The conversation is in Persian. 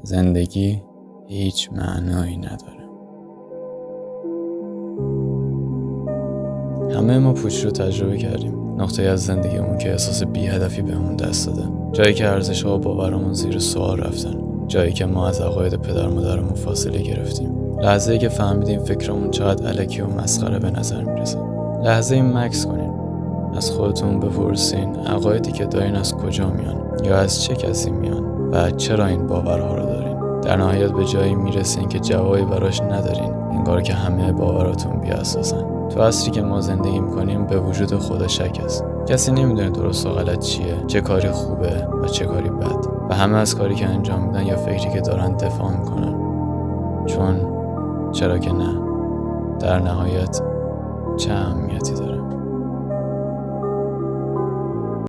زندگی هیچ معنایی نداره. همه ما پوچ رو تجربه کردیم. نقطه از زندگیمون که احساس بی‌هدفی بهمون دست داده. جایی که ارزش‌ها و باورامون زیر سوال رفتن. جایی که ما از عقاید پدر مادرمون فاصله گرفتیم. لحظه‌ای که فهمیدیم فکرمون چقدر الکی و مسخره به نظر میرسه. لحظه‌ای مکث کنین. از خودتون بپرسین عقایدی که دارین از کجا میان یا از چه کسی میان و چرا این باورها رو دارین. در نهایت به جایی میرسین که جوابی براش ندارین، انگار که همه باوراتون بی‌اساسن. تو عصری که ما زندگی میکنیم به وجود خدا شک است. کسی نمیدونه درست و غلط چیه، چه کاری خوبه و چه کاری بد، و همه از کاری که انجام میدن یا فکری که دارن دفاع میکنن. چون چرا که نه، در نهایت چه اهمیتی داره؟